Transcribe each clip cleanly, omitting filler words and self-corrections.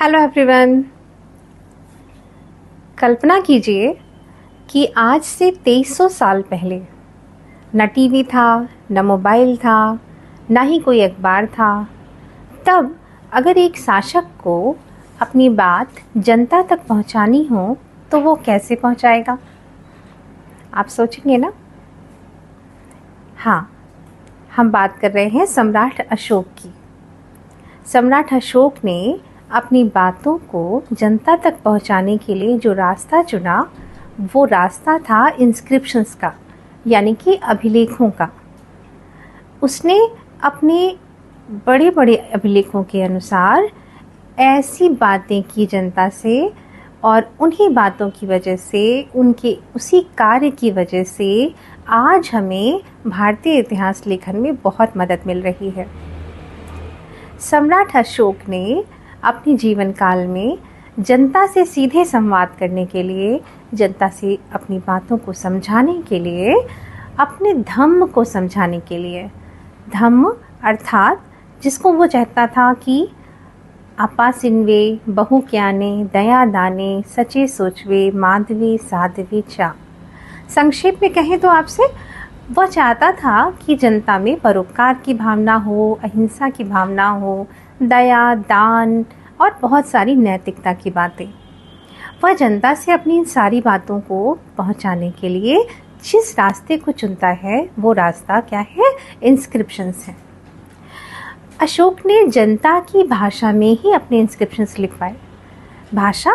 Hello everyone. कल्पना कीजिए कि आज से 2300 साल पहले न टीवी था, न मोबाइल था, न ही कोई अखबार था। तब अगर एक शासक को अपनी बात जनता तक पहुंचानी हो तो वो कैसे पहुंचाएगा? आप सोचेंगे ना। हाँ, हम बात कर रहे हैं सम्राट अशोक की। सम्राट अशोक ने अपनी बातों को जनता तक पहुंचाने के लिए जो रास्ता चुना वो रास्ता था इंस्क्रिप्शंस का, यानी कि अभिलेखों का। उसने अपने बड़े बड़े अभिलेखों के अनुसार ऐसी बातें की जनता से, और उन्हीं बातों की वजह से, उनके उसी कार्य की वजह से आज हमें भारतीय इतिहास लेखन में बहुत मदद मिल रही है। सम्राट अशोक ने अपने जीवन काल में जनता से सीधे संवाद करने के लिए, जनता से अपनी बातों को समझाने के लिए, अपने धम्म को समझाने के लिए, धम्म अर्थात जिसको वो चाहता था कि आपा सिनवे बहु क्याने दया दाने सचे सोचवे माधवे साधवे चा। संक्षेप में कहें तो आपसे वह चाहता था कि जनता में परोपकार की भावना हो, अहिंसा की भावना हो, दया, दान और बहुत सारी नैतिकता की बातें। वह जनता से अपनी इन सारी बातों को पहुंचाने के लिए जिस रास्ते को चुनता है वो रास्ता क्या है? इंस्क्रिप्शंस है। अशोक ने जनता की भाषा में ही अपने इंस्क्रिप्शंस लिखवाए। भाषा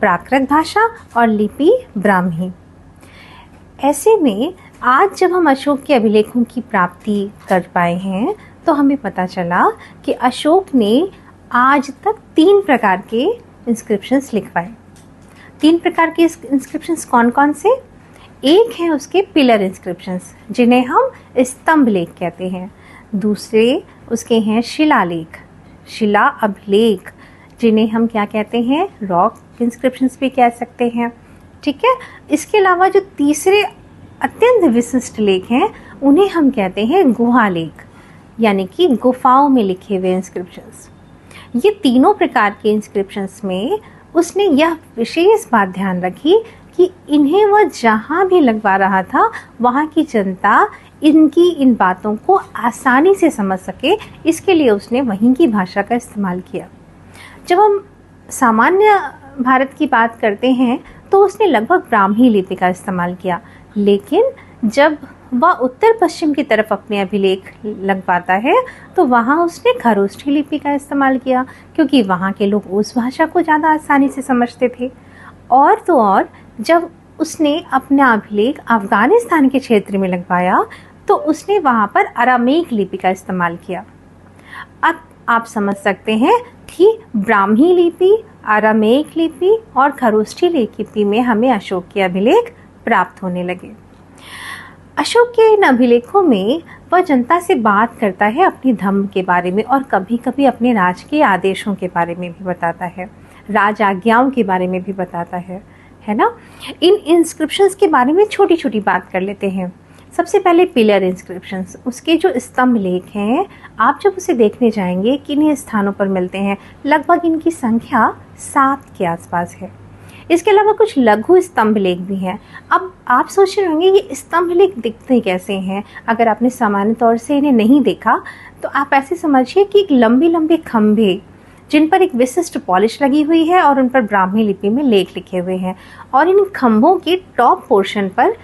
प्राकृत भाषा और लिपि ब्राह्मी। ऐसे में आज जब हम अशोक के अभिलेखों की प्राप्ति कर पाए हैं तो हमें पता चला कि अशोक ने आज तक 3 प्रकार के इंस्क्रिप्शंस लिखवाए। 3 प्रकार के इंस्क्रिप्शंस कौन कौन से? एक है उसके पिलर इंस्क्रिप्शंस, जिन्हें हम स्तंभ लेख कहते हैं। दूसरे उसके हैं शिलालेख, शिला अभिलेख, जिन्हें हम क्या कहते हैं? रॉक इंस्क्रिप्शंस भी कह सकते हैं। ठीक है। इसके अलावा जो तीसरे अत्यंत विशिष्ट लेख हैं उन्हें हम कहते हैं गुहा लेख, यानी कि गुफाओं में लिखे हुए इंस्क्रिप्शंस। ये तीनों प्रकार के इंस्क्रिप्शंस में उसने यह विशेष बात ध्यान रखी कि इन्हें वह जहाँ भी लगवा रहा था वहाँ की जनता इनकी इन बातों को आसानी से समझ सके, इसके लिए उसने वहीं की भाषा का इस्तेमाल किया। जब हम सामान्य भारत की बात करते हैं तो उसने लगभग ब्राह्मी लिपि का इस्तेमाल किया, लेकिन जब वह उत्तर पश्चिम की तरफ अपने अभिलेख लगवाता है तो वहाँ उसने खरोष्ठी लिपि का इस्तेमाल किया, क्योंकि वहाँ के लोग उस भाषा को ज़्यादा आसानी से समझते थे। और तो और जब उसने अपना अभिलेख अफ़गानिस्तान के क्षेत्र में लगवाया तो उसने वहाँ पर अरामीक लिपि का इस्तेमाल किया। अब आप समझ सकते हैं कि ब्राह्मी लिपि, अरामीक लिपि और खरोष्ठी लिपि में हमें अशोक के अभिलेख प्राप्त होने लगे। अशोक के इन अभिलेखों में वह जनता से बात करता है अपनी धम्म के बारे में, और कभी कभी अपने राज के आदेशों के बारे में भी बताता है, राज आज्ञाओं के बारे में भी बताता है ना। इन इंस्क्रिप्शंस के बारे में छोटी छोटी बात कर लेते हैं। सबसे पहले पिलर इंस्क्रिप्शंस, उसके जो स्तंभ लेख हैं, आप जब उसे देखने जाएंगे किन्हीं स्थानों पर मिलते हैं, लगभग इनकी संख्या 7 के आसपास है। इसके अलावा कुछ लघु स्तंभ लेख भी हैं। अब आप सोच रहे होंगे ये स्तंभ लेख दिखते कैसे हैं? अगर आपने सामान्य तौर से इन्हें नहीं देखा तो आप ऐसे समझिए कि एक लंबे लंबे खंभे जिन पर एक विशिष्ट पॉलिश लगी हुई है और उन पर ब्राह्मी लिपि में लेख लिखे हुए हैं, और इन खंभों के टॉप पोर्शन पर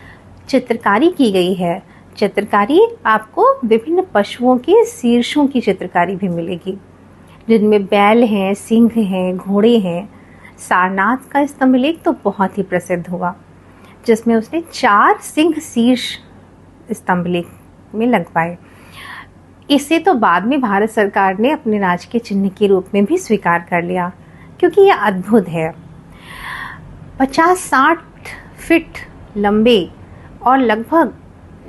चित्रकारी की गई है। चित्रकारी आपको विभिन्न पशुओं के शीर्षों की चित्रकारी भी मिलेगी, जिनमें बैल हैं, सिंह हैं, घोड़े हैं। सारनाथ का स्तंभ लेख तो बहुत ही प्रसिद्ध हुआ, जिसमें उसने 4 सिंह शीर्ष स्तंभ लेख में लगवाए। इसे तो बाद में भारत सरकार ने अपने राज के चिन्ह के रूप में भी स्वीकार कर लिया, क्योंकि यह अद्भुत है। 50-60 फीट लंबे और लगभग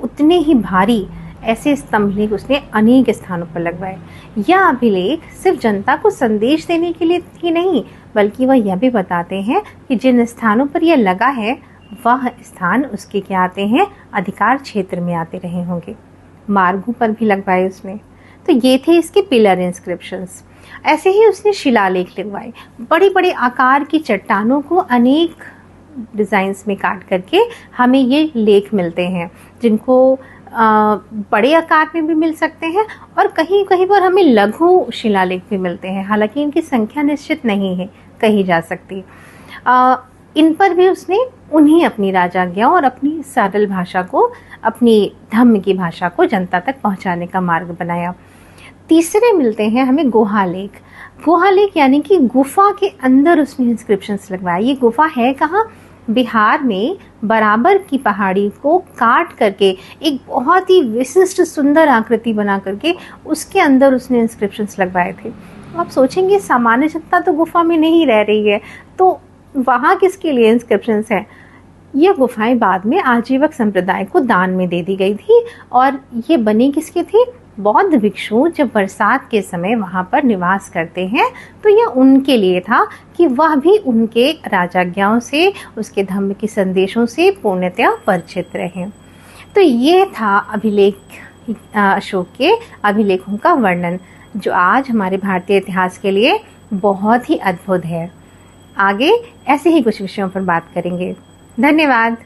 उतने ही भारी ऐसे स्तंभ लेख उसने अनेक स्थानों पर लगवाए। यह अभिलेख सिर्फ जनता को संदेश देने के लिए ही नहीं, बल्कि वह यह भी बताते हैं कि जिन स्थानों पर यह लगा है वह स्थान उसके क्या आते हैं? अधिकार क्षेत्र में आते रहे होंगे। मार्गों पर भी लगवाए उसने। तो ये थे इसके पिलर इंस्क्रिप्शंस। ऐसे ही उसने शिलालेख लिखवाए, बड़े बड़े आकार की चट्टानों को अनेक डिज़ाइंस में काट करके हमें ये लेख मिलते हैं, जिनको बड़े आकार में भी मिल सकते हैं और कहीं कहीं पर हमें लघु शिलालेख भी मिलते हैं, हालांकि इनकी संख्या निश्चित नहीं है कही जा सकती। इन पर भी उसने उन्हीं अपनी राजाज्ञाओं और अपनी सरल भाषा को, अपनी धम्म की भाषा को जनता तक पहुंचाने का मार्ग बनाया। तीसरे मिलते हैं हमें गुहालेख। गुहालेख यानी कि गुफा के अंदर उसने इंस्क्रिप्शंस लगवाया। ये गुफा है कहाँ? बिहार में बराबर की पहाड़ी को काट करके एक बहुत ही विशिष्ट सुंदर आकृति बना करके उसके अंदर उसने इंस्क्रिप्शंस लगवाए थे। आप सोचेंगे सामान्य जनता तो गुफा में नहीं रह रही है, तो वहाँ किसके लिए इंस्क्रिप्शंस हैं? यह गुफाएं बाद में आजीवक संप्रदाय को दान में दे दी गई थी और ये बनी किसकी थी? बौद्ध भिक्षु जब बरसात के समय वहाँ पर निवास करते हैं तो यह उनके लिए था कि वह भी उनके राजाज्ञाओं से, उसके धम्म के संदेशों से पूर्णतया परिचित रहें। तो ये था अभिलेख, अशोक के अभिलेखों का वर्णन, जो आज हमारे भारतीय इतिहास के लिए बहुत ही अद्भुत है। आगे ऐसे ही कुछ विषयों पर बात करेंगे। धन्यवाद।